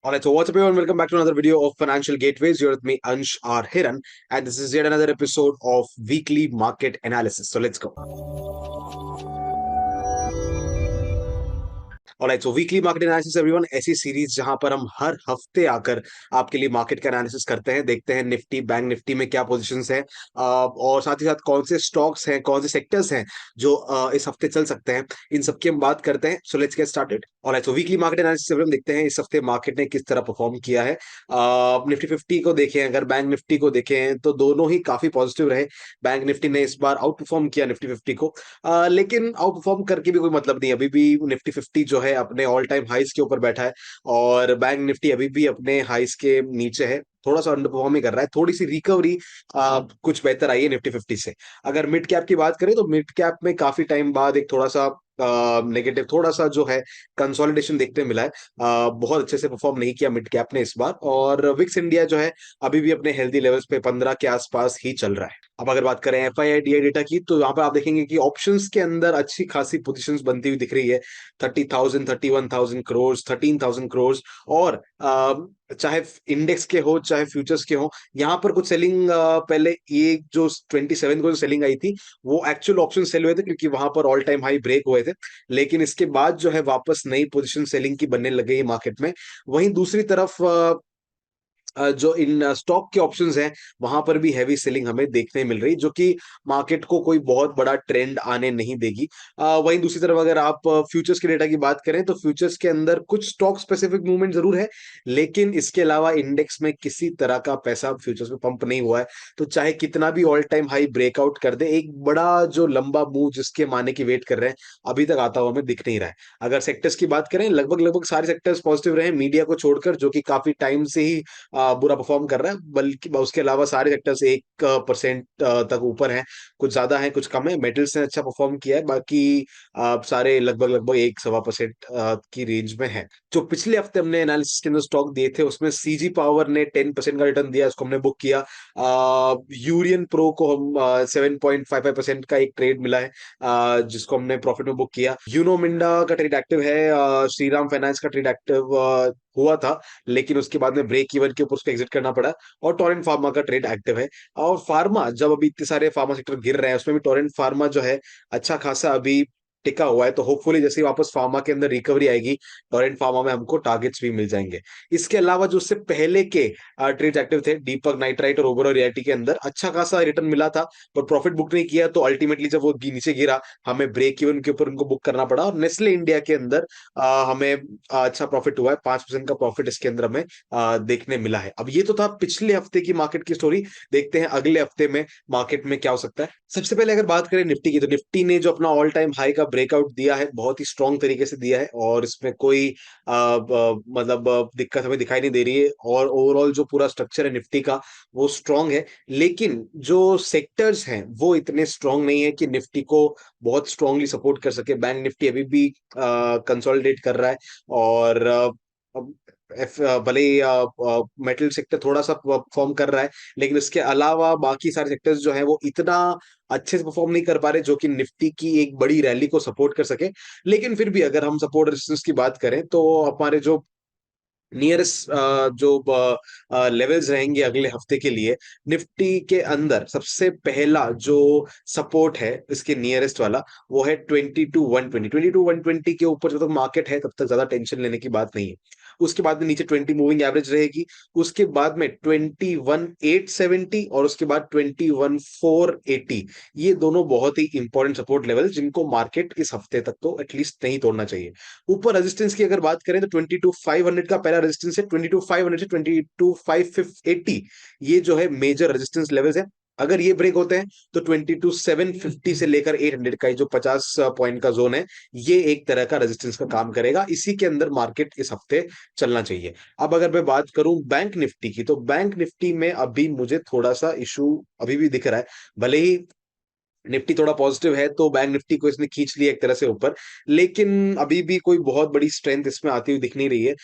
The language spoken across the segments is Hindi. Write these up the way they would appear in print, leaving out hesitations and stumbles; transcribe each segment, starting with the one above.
Alright, so what's up, everyone? Welcome back to another video of Financial Gateways. You're with me, Ansh R. Hiran, and this is yet another episode of Weekly Market Analysis. So let's go. Alright, so weekly market analysis everyone, ऐसी सीरीज जहां पर हम हर हफ्ते आकर आपके लिए मार्केट का एनालिसिस करते हैं, देखते हैं निफ्टी बैंक निफ्टी में क्या पोजीशंस हैं, और साथ ही साथ कौन से स्टॉक्स हैं, कौन से सेक्टर्स हैं जो इस हफ्ते चल सकते हैं। इन सब की हम बात करते हैं। So let's get started. Alright, so weekly market analysis everyone, देखते हैं इस हफ्ते मार्केट ने किस तरह परफॉर्म किया है। निफ्टी फिफ्टी को देखें, अगर बैंक निफ्टी को देखें तो दोनों ही काफी पॉजिटिव रहे। बैंक निफ्टी ने इस बार आउट परफॉर्म किया निफ्टी फिफ्टी को, लेकिन आउट परफॉर्म करके भी कोई मतलब नहीं। अभी भी निफ्टी फिफ्टी जो है अपने ऑल टाइम हाइस के ऊपर बैठा है, और बैंक निफ्टी अभी भी अपने हाइस के नीचे है, थोड़ा सा अंडर परफॉर्म ही कर रहा है। थोड़ी सी रिकवरी कुछ बेहतर आई है निफ्टी फिफ्टी से। अगर मिड कैप की बात करें तो मिड कैप में काफी टाइम बाद एक थोड़ा सा नेगेटिव, थोड़ा सा जो है कंसोलिडेशन देखने मिला है। बहुत अच्छे से परफॉर्म नहीं किया मिड कैप ने इस बार, और विक्स इंडिया जो है अभी भी अपने हेल्दी लेवल्स पे 15 के आसपास ही चल रहा है। अब अगर बात करें एफआईआई डेटा की, तो यहाँ पर आप देखेंगे कि ऑप्शंस के अंदर अच्छी खासी पोजीशंस बनती हुई दिख रही है। 30,000, 31,000 करोड़, 13,000 करोड़। और चाहे इंडेक्स के हो चाहे फ्यूचर्स के हो, यहाँ पर कुछ सेलिंग, पहले ये जो 27 को जो सेलिंग आई थी, वो एक्चुअल ऑप्शन सेल हुए थे क्योंकि वहां पर ऑल टाइम हाई ब्रेक हुए थे। लेकिन इसके बाद जो है वापस नई पोजीशन सेलिंग की बनने लग गई है मार्केट में। वहीं दूसरी तरफ जो इन स्टॉक के ऑप्शंस हैं, वहां पर भी हैवी सेलिंग हमें देखने मिल रही, जो कि मार्केट को कोई बहुत बड़ा ट्रेंड आने नहीं देगी। वहीं दूसरी तरफ अगर आप फ्यूचर्स के डेटा की बात करें तो फ्यूचर्स के अंदर कुछ स्टॉक स्पेसिफिक मूवमेंट जरूर है, लेकिन इसके अलावा इंडेक्स में किसी तरह का पैसा फ्यूचर्स में पंप नहीं हुआ है। तो चाहे कितना भी ऑल टाइम हाई ब्रेकआउट कर दे, एक बड़ा जो लंबा मूव जिसके माने की वेट कर रहे हैं, अभी तक आता हुआ हमें दिख नहीं रहा है। अगर सेक्टर्स की बात करें, लगभग लगभग सारे सेक्टर्स पॉजिटिव रहे, मीडिया को छोड़कर, जो कि काफी टाइम से ही बुरा परफॉर्म कर रहा है। बल्कि उसके अलावा सारे सेक्टर्स 1% तक ऊपर हैं, कुछ ज्यादा है कुछ कम है। मेटल्स ने अच्छा परफॉर्म किया है, बाकी सारे लगभग लगभग 1-1.25% की रेंज में है। जो पिछले हफ्ते हमने एनालिसिस के अंदर स्टॉक दिए थे, उसमें सीजी पावर ने 10% का रिटर्न दिया, उसको हमने बुक किया। यूरियन प्रो को हम 7.55% का एक ट्रेड मिला है, जिसको हमने प्रॉफिट में बुक किया। यूनो मिंडा का ट्रेड एक्टिव है, श्रीराम फाइनेंस का ट्रेड एक्टिव हुआ था, लेकिन उसके बाद में ब्रेक इवन के ऊपर उसको एग्जिट करना पड़ा। और टोरेंट फार्मा का ट्रेड एक्टिव है। और फार्मा, जब अभी इतने सारे फार्मा सेक्टर गिर रहे हैं, उसमें भी टोरेंट फार्मा जो है अच्छा खासा अभी टिका हुआ है। तो होपफुली जैसे ही वापस फार्मा के अंदर रिकवरी आएगी, टोरेंट फार्मा में हमको टारगेट्स भी मिल जाएंगे। इसके अलावा जो उससे पहले के ट्रेड एक्टिव थे, दीपक नाइट्राइट और ओबेरॉय रियल्टी के अंदर अच्छा खासा रिटर्न मिला था, पर प्रॉफिट बुक नहीं किया। तो अल्टीमेटली जब वो नीचे गिरा, हमें ब्रेक इवन के ऊपर उनको बुक करना पड़ा। और नेस्ले इंडिया के अंदर हमें अच्छा प्रॉफिट हुआ है, 5% का प्रॉफिट इसके अंदर हमें देखने मिला है। अब ये तो था पिछले हफ्ते की मार्केट की स्टोरी। देखते हैं अगले हफ्ते में मार्केट में क्या हो सकता है। सबसे पहले अगर बात करें निफ्टी की, तो निफ्टी ने जो अपना ऑल टाइम हाई का ब्रेकआउट दिया है, बहुत ही स्ट्रॉन्ग तरीके से दिया है, और इसमें कोई मतलब दिक्कत हमें दिखाई नहीं दे रही है। और ओवरऑल जो पूरा स्ट्रक्चर है निफ्टी का, वो स्ट्रॉन्ग है। लेकिन जो सेक्टर्स हैं वो इतने स्ट्रॉन्ग नहीं है कि निफ्टी को बहुत स्ट्रांगली सपोर्ट कर सके। बैंक निफ्टी अभी भी कंसोलिडेट कर रहा है, और अब भले ही मेटल सेक्टर थोड़ा सा परफॉर्म कर रहा है, लेकिन इसके अलावा बाकी सारे सेक्टर्स जो हैं वो इतना अच्छे से परफॉर्म नहीं कर पा रहे, जो कि निफ्टी की एक बड़ी रैली को सपोर्ट कर सके। लेकिन फिर भी अगर हम सपोर्ट रेजिस्टेंस की बात करें, तो हमारे जो नियरेस्ट जो लेवल्स रहेंगे अगले हफ्ते के लिए, निफ्टी के अंदर सबसे पहला जो सपोर्ट है इसके नियरेस्ट वाला, वो है 22,120। 22,120 के ऊपर जब तक मार्केट है, तब तक ज्यादा टेंशन लेने की बात नहीं है। उसके बाद में नीचे 20 मूविंग एवरेज रहेगी, उसके बाद में 21,870, और उसके बाद 21,480। ये दोनों बहुत ही इंपॉर्टेंट सपोर्ट लेवल, जिनको मार्केट इस हफ्ते तक तो एटलीस्ट नहीं तोड़ना चाहिए। ऊपर रेजिस्टेंस की अगर बात करें तो 22,500 का पहला रेजिस्टेंस है, 22,500 से 22,580, ये जो है मेजर रेजिस्टेंस लेवल्स है। अगर ये ब्रेक होते हैं तो 22,750 से लेकर 800 का, ये जो 50 पॉइंट का जोन है, ये एक तरह का रेजिस्टेंस का काम करेगा। इसी के अंदर मार्केट इस हफ्ते चलना चाहिए। अब अगर मैं बात करूं बैंक निफ्टी की, तो बैंक निफ्टी में अभी मुझे थोड़ा सा इशू अभी भी दिख रहा है। भले ही निफ्टी थोड़ा पॉजिटिव है, तो बैंक निफ्टी को इसने खींच लिया एक तरह से ऊपर, लेकिन अभी भी कोई बहुत बड़ी स्ट्रेंथ इसमें आती हुई दिख नहीं रही है।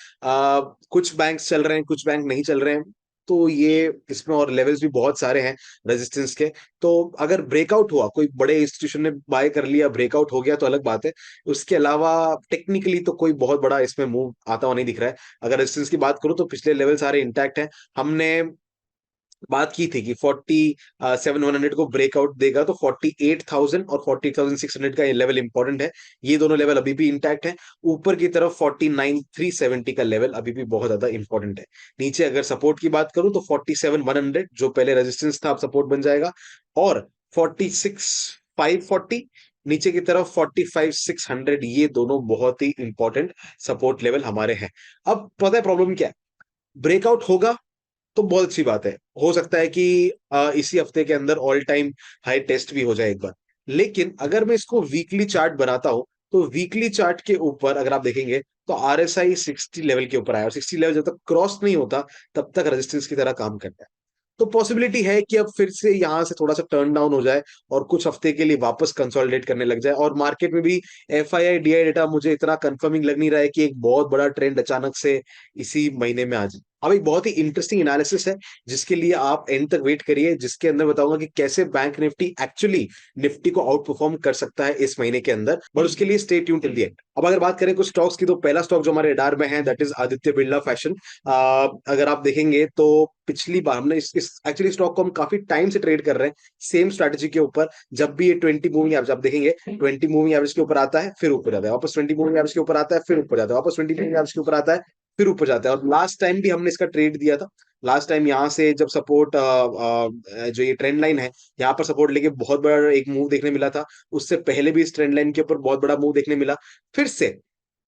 कुछ बैंक्स चल रहे हैं, कुछ बैंक नहीं चल रहे हैं। तो ये इसमें और लेवल्स भी बहुत सारे हैं रेजिस्टेंस के। तो अगर ब्रेकआउट हुआ, कोई बड़े इंस्टीट्यूशन ने बाय कर लिया, ब्रेकआउट हो गया तो अलग बात है। उसके अलावा टेक्निकली तो कोई बहुत बड़ा इसमें मूव आता हुआ नहीं दिख रहा है। अगर रेजिस्टेंस की बात करूं तो पिछले लेवल सारे इंटैक्ट हैं। हमने बात की थी कि 47,100 को ब्रेकआउट देगा तो 48,000 और 48,600 का ये लेवल इंपॉर्टेंट है। ये दोनों लेवल अभी भी इंटैक्ट हैं। ऊपर की तरफ 49,370 का लेवल अभी भी बहुत ज्यादा इंपॉर्टेंट है। नीचे अगर सपोर्ट की बात करूं तो 47,100 जो पहले रेजिस्टेंस था अब सपोर्ट बन जाएगा, और 46,540 नीचे की तरफ 45,600, ये दोनों बहुत ही इंपॉर्टेंट सपोर्ट लेवल हमारे हैं। अब पता है प्रॉब्लम क्या है? ब्रेकआउट होगा तो बहुत अच्छी बात है, हो सकता है कि इसी हफ्ते के अंदर ऑल टाइम हाई टेस्ट भी हो जाए एक बार। लेकिन अगर मैं इसको वीकली चार्ट बनाता हूं तो वीकली चार्ट के ऊपर अगर आप देखेंगे तो RSI 60 लेवल के ऊपर आया, और 60 लेवल जब तक क्रॉस नहीं होता तब तक रेजिस्टेंस की तरह काम करता है। तो पॉसिबिलिटी है कि अब फिर से यहां से थोड़ा सा टर्न डाउन हो जाए और कुछ हफ्ते के लिए वापस कंसोलिडेट करने लग जाए। और मार्केट में भी FII DI डेटा मुझे इतना कंफर्मिंग लग नहीं रहा है कि एक बहुत बड़ा ट्रेंड अचानक से इसी महीने में आ जाए। अब एक बहुत ही इंटरेस्टिंग एनालिसिस है जिसके लिए आप एंड तक वेट करिए, जिसके अंदर बताऊंगा कि कैसे बैंक निफ्टी एक्चुअली निफ्टी को आउट परफॉर्म कर सकता है इस महीने के अंदर, और उसके लिए stay tune till the end. अब अगर बात करें कुछ स्टॉक्स की तो पहला स्टॉक जो हमारे रडार में है that is Aditya Birla fashion. अगर आप देखेंगे तो पिछली बार हमने इस एक्चुअली स्टॉक को हम काफी टाइम से ट्रेड कर रहे हैं सेम स्ट्रैटेजी के ऊपर। जब भी ये 20 मूविंग एवरेज आप देखेंगे, 20 मूविंग एवरेज के ऊपर आता है फिर ऊपर जाता है, वापस 20 मूविंग एवरेज के ऊपर आता है फिर ऊपर जाता है, वापस 20 मूविंग एवरेज के ऊपर आता है फिर ऊपर जाता है। और लास्ट टाइम भी हमने इसका ट्रेड दिया था। लास्ट टाइम यहाँ से जब सपोर्ट जो ये ट्रेंड लाइन है यहाँ पर सपोर्ट लेके बहुत बड़ा एक मूव देखने मिला था। उससे पहले भी इस ट्रेंड लाइन के ऊपर बहुत बड़ा मूव देखने मिला। फिर से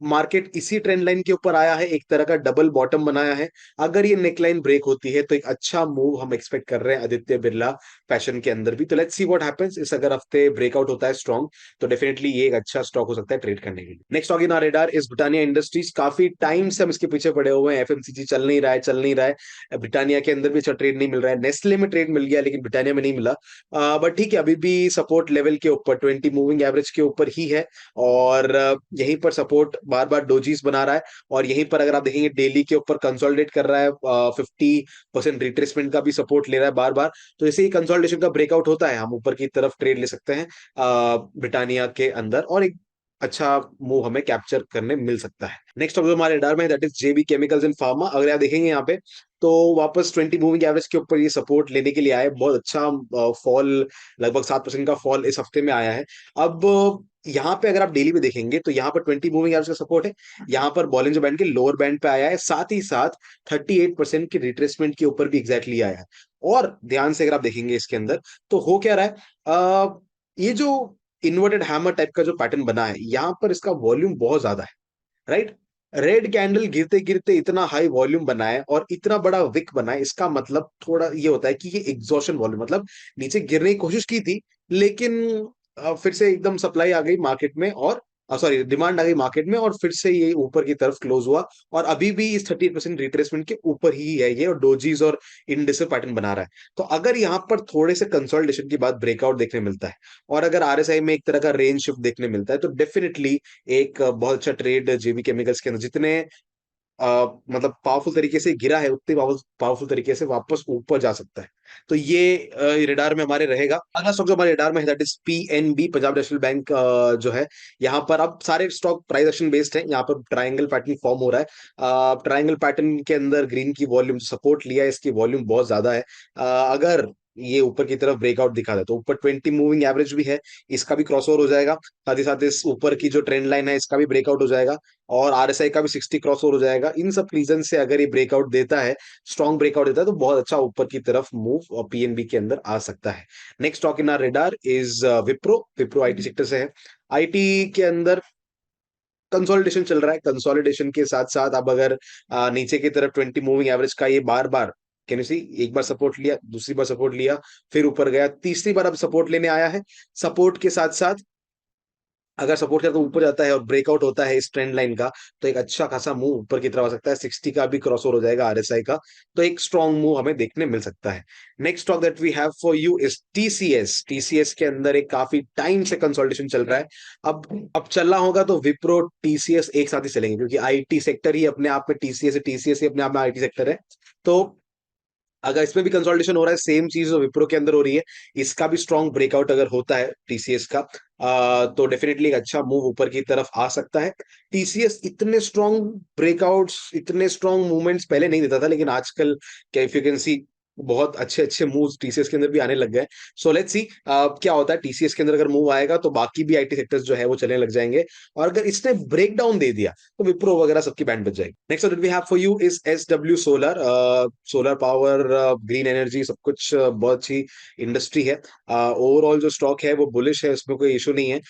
मार्केट इसी ट्रेंड लाइन के ऊपर आया है, एक तरह का डबल बॉटम बनाया है। अगर ये नेकलाइन ब्रेक होती है तो एक अच्छा मूव हम एक्सपेक्ट कर रहे हैं आदित्य बिरला फैशन के अंदर भी। तो लेट्स सी व्हाट हैपेंस। इस अगर हफ्ते ब्रेकआउट होता है स्ट्रॉन्ग तो डेफिनेटली ये एक अच्छा स्टॉक हो सकता है ट्रेड करने के लिए। Next stock in our radar is Britannia industries. काफी टाइम से हम इसके पीछे पड़े हुए हैं, FMCG चल नहीं रहा है, चल नहीं रहा है। ब्रिटानिया के अंदर भी अच्छा ट्रेड नहीं मिल रहा है। नेस्ले में ट्रेड मिल गया लेकिन ब्रिटानिया में नहीं मिला। बट ठीक है, अभी भी सपोर्ट लेवल के ऊपर 20 मूविंग एवरेज के ऊपर ही है, और यहीं पर सपोर्ट बार बार डोजीज बना रहा है। और यहीं पर अगर आप देखेंगे डेली के ऊपर कंसोलिडेट कर रहा है, 50% रिट्रेसमेंट का भी सपोर्ट ले रहा है बार बार। तो जैसे ही कंसोलिडेशन का ब्रेकआउट होता है हम ऊपर की तरफ ट्रेड ले सकते हैं ब्रिटानिया के अंदर, और एक अच्छा मूव हमें कैप्चर करने मिल सकता है। नेक्स्ट जो हमारे रडार में है that is JB chemicals and pharma. अगर आप देखेंगे यहाँ पे तो वापस 20 मूविंग एवरेज के ऊपर ये सपोर्ट लेने के लिए आया है। बहुत अच्छा फॉल, लगभग 7% का फॉल इस हफ्ते में आया है। अब यहाँ पे अगर आप डेली में देखेंगे तो यहाँ पर 20 मूविंग एवरेज का सपोर्ट है, यहाँ पर बॉलिंजर बैंड के लोअर बैंड पे आया है, साथ ही साथ 38% की रिट्रेसमेंट के ऊपर भी एग्जैक्टली आया है। और ध्यान से अगर आप देखेंगे इसके अंदर तो हो क्या रहा है, ये जो इन्वर्टेड हैमर टाइप का जो पैटर्न बना है यहाँ पर इसका वॉल्यूम बहुत ज्यादा है, राइट। रेड कैंडल गिरते गिरते इतना हाई वॉल्यूम बनाए और इतना बड़ा विक बनाए, इसका मतलब थोड़ा ये होता है कि ये एग्जॉशन वॉल्यूम, मतलब नीचे गिरने की कोशिश की थी लेकिन फिर से एकदम सप्लाई आ गई मार्केट में, और सॉरी डिमांड आ गई मार्केट में, और फिर से ये ऊपर की तरफ क्लोज हुआ। और अभी भी इस 30% रिट्रेसमेंट के ऊपर ही है ये, और डोजीज और इंडिसेस पैटर्न बना रहा है। तो अगर यहाँ पर थोड़े से कंसोलिडेशन के बाद ब्रेकआउट देखने मिलता है और अगर RSI में एक तरह का रेंज शिफ्ट देखने मिलता है तो डेफिनेटली एक बहुत अच्छा ट्रेड JB केमिकल्स के अंदर, जितने मतलब पावरफुल तरीके से गिरा है उतने पावरफुल तरीके से वापस ऊपर जा सकता है। तो ये रेडार में हमारे रहेगा। अगला स्टॉक जो हमारे रेडार में है that is PNB, Punjab national bank जो है। यहाँ पर अब सारे स्टॉक प्राइस एक्शन बेस्ड है। यहाँ पर ट्रायंगल पैटर्न फॉर्म हो रहा है। ट्रायंगल पैटर्न के अंदर ग्रीन की वॉल्यूम सपोर्ट लिया है, इसकी वॉल्यूम बहुत ज्यादा है। अगर ये ऊपर की तरफ ब्रेकआउट दिखा दे तो ऊपर 20 मूविंग एवरेज भी है, इसका भी क्रॉसओवर हो जाएगा। साथ ही साथ इस ऊपर की जो ट्रेंड लाइन है इसका भी ब्रेकआउट हो जाएगा, और RSI का भी 60 क्रॉस ओवर हो जाएगा। इन सब रीजन से अगर ये ब्रेकआउट देता है, स्ट्रॉन्ग ब्रेकआउट देता है, तो बहुत अच्छा ऊपर की तरफ मूव PNB के अंदर आ सकता है। Next stock in our radar is Wipro. Wipro IT sector से है। IT के अंदर कंसोलिडेशन चल रहा है। कंसोलिडेशन के साथ साथ अब अगर नीचे की तरफ 20 मूविंग एवरेज का ये बार बार, कैन यू सी, एक बार सपोर्ट लिया, दूसरी बार सपोर्ट लिया, फिर ऊपर गया, तीसरी बार अब सपोर्ट लेने आया है। सपोर्ट के साथ साथ अगर सपोर्ट करके ऊपर जाता है और ब्रेकआउट होता है इस ट्रेंड लाइन का तो एक अच्छा खासा मूव ऊपर की तरफ आ सकता है। 60 का भी क्रॉसओवर हो जाएगा RSI का, तो एक स्ट्रॉन्ग मूव हमें देखने मिल सकता है। Next stock that we have for you is TCS। TCS के अंदर एक काफी टाइम से कंसोलिडेशन चल रहा है। अब चलना होगा तो विप्रो TCS एक साथ ही चलेंगे, क्योंकि IT सेक्टर ही अपने आप में TCS है, TCS ही अपने आप में IT सेक्टर है। तो अगर इसमें भी कंसोलिडेशन हो रहा है, सेम चीज जो विप्रो के अंदर हो रही है, इसका भी स्ट्रॉन्ग ब्रेकआउट अगर होता है टीसीएस का, तो डेफिनेटली एक अच्छा मूव ऊपर की तरफ आ सकता है। टीसीएस इतने स्ट्रॉन्ग ब्रेकआउट्स, इतने स्ट्रॉन्ग मूवमेंट्स पहले नहीं देता था, लेकिन आजकल क्या इफ यू कैन सी बहुत अच्छे अच्छे मूव्स टीसीएस के अंदर भी आने लग गए। सो लेट्स सी क्या होता है टीसीएस के अंदर, अगर मूव आएगा तो बाकी भी आईटी सेक्टर्स जो है वो चलने लग जाएंगे। और अगर इसने ब्रेक डाउन दे दिया तो विप्रो वगैरह सबकी बैंड बच जाएगी। Next we have for you is SW solar. Solar power, green energy, सब कुछ बहुत अच्छी इंडस्ट्री है। ओवरऑल जो स्टॉक है वो बुलिश है, इसमें कोई इशू नहीं है।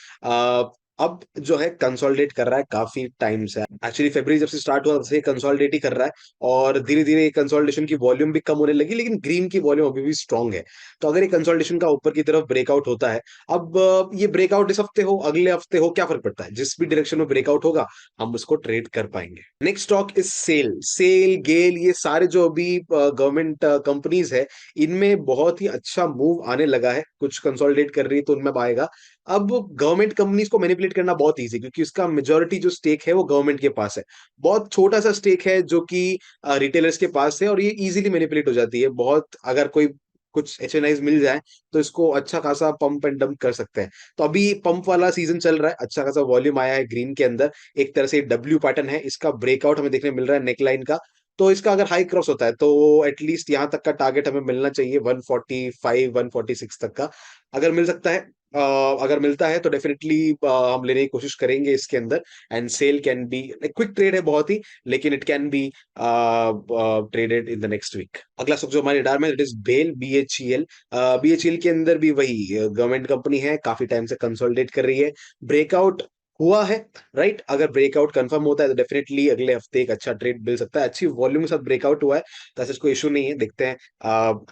अब जो है कंसोलिडेट कर रहा है काफी टाइम से, एक्चुअली फरवरी जब से स्टार्ट हुआ तब से कंसोलिडेट ही कर रहा है। और धीरे धीरे कंसोलिडेशन की वॉल्यूम भी कम होने लगी, लेकिन ग्रीन की वॉल्यूम अभी भी स्ट्रांग है। तो अगर ये कंसोलिडेशन का ऊपर की तरफ ब्रेकआउट होता है, अब ये ब्रेकआउट इस हफ्ते हो अगले हफ्ते हो क्या फर्क पड़ता है, जिस भी डायरेक्शन में ब्रेकआउट होगा हम उसको ट्रेड कर पाएंगे। Next stock is SAIL. SAIL, GAIL, ये सारे जो अभी गवर्नमेंट कंपनीज है, इनमें बहुत ही अच्छा मूव आने लगा है। कुछ कंसोलिडेट कर रही है तो उनमें आएगा। अब गवर्नमेंट कंपनीज को मैनिपुलेट करना बहुत इजी, क्योंकि उसका मेजोरिटी जो स्टेक है वो गवर्नमेंट के पास है। बहुत छोटा सा स्टेक है जो कि रिटेलर्स के पास है, और ये इजीली मैनिपुलेट हो जाती है। बहुत अगर कोई कुछ एचएनआईज मिल जाए तो इसको अच्छा खासा पंप एंड डंप कर सकते हैं। तो अभी पंप वाला सीजन चल रहा है, अच्छा खासा वॉल्यूम आया है ग्रीन के अंदर। एक तरह से डब्ल्यू पैटर्न है, इसका ब्रेकआउट हमें देखने मिल रहा है नेकलाइन का। तो इसका अगर हाई क्रॉस होता है तो एटलीस्ट यहाँ तक का टारगेट हमें मिलना चाहिए, 145 146 तक का। अगर मिल सकता है, अगर मिलता है तो डेफिनेटली हम लेने की कोशिश करेंगे इसके अंदर। And sell can be quick trade है बहुत ही, लेकिन it can be traded in the next week. अगला स्टॉक जो हमारे रडार में इट इज बेल, बीएचईएल। बीएचईएल के अंदर भी वही गवर्नमेंट कंपनी है, काफी टाइम से कंसोलिडेट कर रही है। ब्रेकआउट हुआ है, राइट। अगर ब्रेकआउट कंफर्म होता है तो डेफिनेटली अगले हफ्ते एक अच्छा ट्रेड मिल सकता है। अच्छी वॉल्यूम के साथ ब्रेकआउट हुआ है, तो ऐसा कोई इशू नहीं है। देखते हैं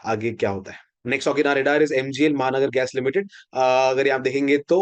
आगे क्या होता है। Next of in radar is MGL, महानगर गैस लिमिटेड। अगर आप देखेंगे तो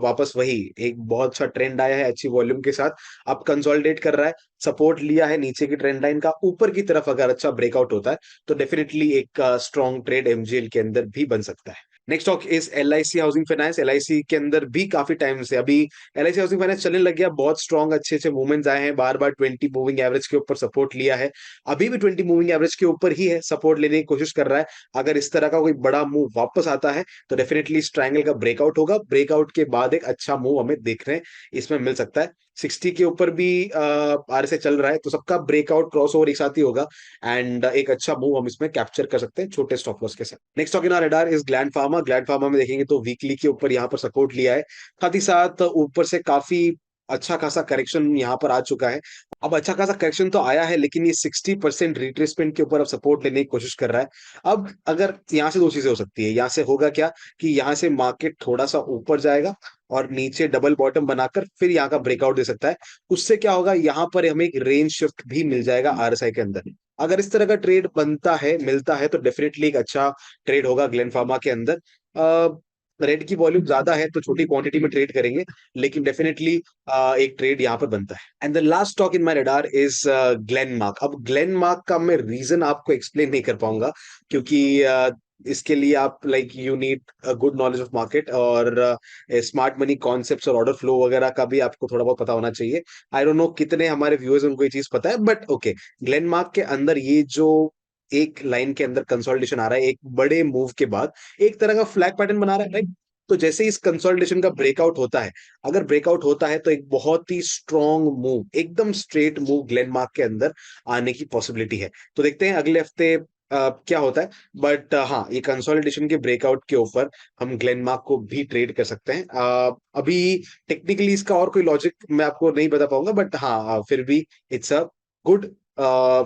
वापस वही एक बहुत अच्छा ट्रेंड आया है अच्छी वॉल्यूम के साथ। अब कंसोलिडेट कर रहा है, सपोर्ट लिया है नीचे की ट्रेंड लाइन का, ऊपर की तरफ अगर अच्छा ब्रेकआउट होता है तो डेफिनेटली एक स्ट्रॉन्ग ट्रेड एमजीएल के अंदर भी बन सकता है। Next stock is LIC housing finance. LIC के अंदर भी काफी टाइम से अभी एलआईसी हाउसिंग फाइनेंस चलने लग गया, बहुत स्ट्रॉन्ग अच्छे अच्छे मूवमेंट्स आए हैं, बार बार 20 मूविंग एवरेज के ऊपर सपोर्ट लिया है। अभी भी 20 मूविंग एवरेज के ऊपर ही है, सपोर्ट लेने की कोशिश कर रहा है। अगर इस तरह का कोई बड़ा मूव वापस आता है तो डेफिनेटली इस ट्रायंगल का ब्रेकआउट होगा। ब्रेकआउट के बाद एक अच्छा मूव हमें देख रहे हैं इसमें मिल सकता है। 60 के ऊपर भी आरएसआई चल रहा है, तो सबका ब्रेकआउट क्रॉस ओवर एक साथ ही होगा। एंड एक अच्छा मूव हम इसमें कैप्चर कर सकते हैं छोटे स्टॉप लॉस के साथ। Next stock in our radar is Gland Pharma. Gland Pharma में देखेंगे तो वीकली के ऊपर यहाँ पर सपोर्ट लिया है, साथ ही साथ ऊपर से काफी अच्छा खासा करेक्शन यहाँ पर आ चुका है। अब अच्छा खासा करेक्शन तो आया है, लेकिन ये 60% रिट्रेसमेंट के ऊपर अब सपोर्ट लेने की कोशिश कर रहा है। अब अगर यहाँ से दो चीजें हो सकती है, यहाँ से होगा क्या कि यहाँ से मार्केट थोड़ा सा ऊपर जाएगा और नीचे डबल बॉटम बनाकर फिर यहाँ का ब्रेकआउट दे सकता है। उससे क्या होगा, यहाँ पर हमें एक रेंज शिफ्ट भी मिल जाएगा आरएसआई के अंदर। अगर इस तरह का ट्रेड बनता है, मिलता है, तो डेफिनेटली एक अच्छा ट्रेड होगा ग्लेन फार्मा के अंदर। रेड की वॉल्यूम ज्यादा है तो छोटी क्वांटिटी में ट्रेड करेंगे, लेकिन डेफिनेटली एक ट्रेड यहाँ पर बनता है। And the last stock in my radar is Glenmark. अब ग्लेनमार्क का मैं रीजन आपको एक्सप्लेन नहीं कर पाऊंगा, क्योंकि इसके लिए आप you need a good knowledge of market और स्मार्ट मनी कॉन्सेप्ट्स और ऑर्डर फ्लो वगैरह का भी आपको थोड़ा बहुत पता होना चाहिए। आई डोंट नो कितने हमारे व्यूअर्स उनको ये चीज पता है, बट ओके। ग्लेनमार्क के अंदर ये जो एक लाइन के अंदर कंसोलिडेशन आ रहा है एक बड़े मूव के बाद, एक तरह का फ्लैग पैटर्न बना रहा है, राइट। तो जैसे इस कंसोलिडेशन का ब्रेकआउट होता है, अगर ब्रेकआउट होता है तो एक बहुत ही स्ट्रॉन्ग मूव, एकदम स्ट्रेट मूव ग्लेनमार्क के अंदर आने की पॉसिबिलिटी है। तो देखते हैं अगले हफ्ते क्या होता है। बट हाँ, ये कंसोलिडेशन के ब्रेकआउट के ऊपर हम ग्लेनमार्क को भी ट्रेड कर सकते हैं। अभी टेक्निकली इसका और कोई लॉजिक मैं आपको नहीं बता पाऊंगा, बट हाँ फिर भी इट्स अ गुड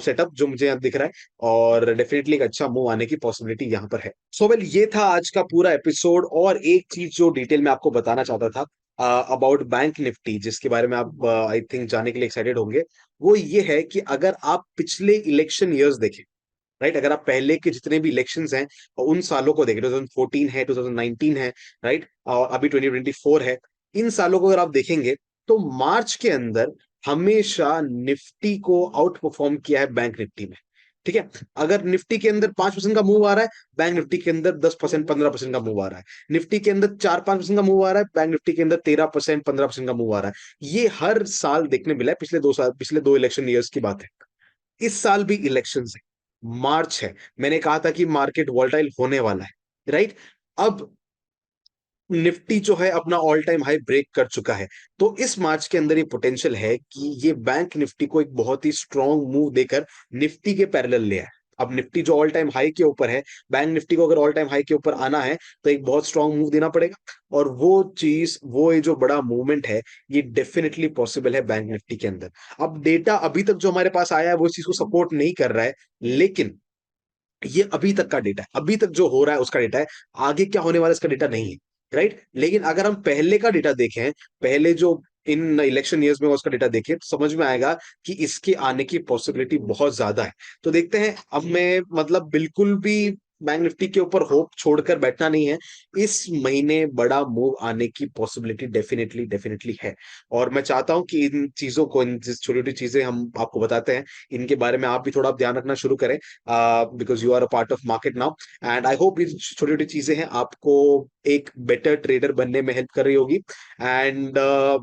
सेटअप जो मुझे यहाँ दिख रहा है, और डेफिनेटली एक अच्छा मूव आने की पॉसिबिलिटी यहाँ पर है। सो वेल, ये था आज का पूरा एपिसोड। और एक चीज जो डिटेल में आपको बताना चाहता था अबाउट बैंक निफ्टी, जिसके बारे में आप आई थिंक जानने के लिए एक्साइटेड होंगे, वो ये है कि अगर आप पिछले इलेक्शन ईयर्स देखें, राइट, अगर आप पहले के जितने भी इलेक्शंस हैं उन सालों को देखें, 2014 है, 2019 है, राइट, और अभी 2024 है, इन सालों को अगर आप देखेंगे तो मार्च के अंदर हमेशा निफ्टी को आउट परफॉर्म किया है बैंक निफ्टी में। ठीक है, अगर निफ्टी के अंदर 5% का मूव आ रहा है, बैंक निफ्टी के अंदर 10% 15% का मूव आ रहा है। निफ्टी के अंदर 4-5% का मूव आ रहा है, बैंक निफ्टी के अंदर 13% 15% का मूव आ रहा है। ये हर साल देखने मिला है, पिछले 2 साल, पिछले 2 इलेक्शन ईयर्स की बात है। इस साल भी इलेक्शन है, मार्च है, मैंने कहा था कि मार्केट वॉलेटाइल होने वाला है, राइट? अब निफ्टी जो है अपना ऑल टाइम हाई ब्रेक कर चुका है, तो इस मार्च के अंदर ये पोटेंशियल है कि ये बैंक निफ्टी को एक बहुत ही स्ट्रांग मूव देकर निफ्टी के पैरेलल ले आए। अब निफ्टी जो ऑल टाइम हाई के ऊपर है, बैंक निफ्टी को अगर ऑल टाइम हाई के ऊपर आना है तो एक बहुत स्ट्रांग मूव देना पड़ेगा, और वो चीज, वो ये जो बड़ा मूवमेंट है, ये डेफिनेटली पॉसिबल है बैंक निफ्टी के अंदर। अब डेटा अभी तक जो हमारे पास आया है वो इस चीज को सपोर्ट नहीं कर रहा है, लेकिन ये अभी तक का डेटा है, अभी तक जो हो रहा है उसका डेटा है, आगे क्या होने वाला है इसका डेटा नहीं है, राइट? लेकिन अगर हम पहले का डेटा देखें, पहले जो इन इलेक्शन ईयर्स में उसका डेटा देखें, तो समझ में आएगा कि इसके आने की पॉसिबिलिटी बहुत ज्यादा है। तो देखते हैं, अब मैं मतलब बिल्कुल भी बैंक निफ्टी के ऊपर होप छोड़कर बैठना नहीं है। इस महीने बड़ा मूव आने की पॉसिबिलिटी डेफिनेटली डेफिनेटली है, और मैं चाहता हूं कि इन चीजों को, इन जिस छोटी छोटी चीजें हम आपको बताते हैं, इनके बारे में आप भी थोड़ा ध्यान रखना शुरू करें, because you are a part of market now. And I hope ये छोटी छोटी चीजें हैं आपको एक बेटर ट्रेडर बनने में हेल्प कर रही होगी। एंड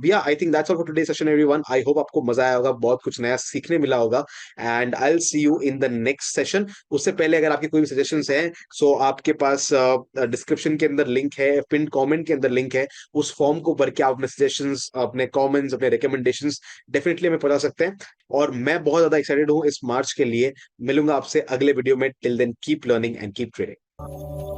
या I think that's all for today session everyone. I hope आपको मजा आया होगा, बहुत कुछ नया सीखने मिला होगा। And I will see you in the next session. उससे पहले अगर आपके कोई भी सजेशंस हैं, सो आपके पास डिस्क्रिप्शन के अंदर लिंक है, पिन कमेंट के अंदर लिंक है, उस फॉर्म को भर के आप अपने सजेशंस, अपने कमेंट्स, अपने रिकमेंडेशंस डेफिनेटली हमें पता सकते हैं। और मैं बहुत ज्यादा एक्साइटेड हूँ इस मार्च के लिए। मिलूंगा आपसे अगले वीडियो में। Till then keep learning and keep trading.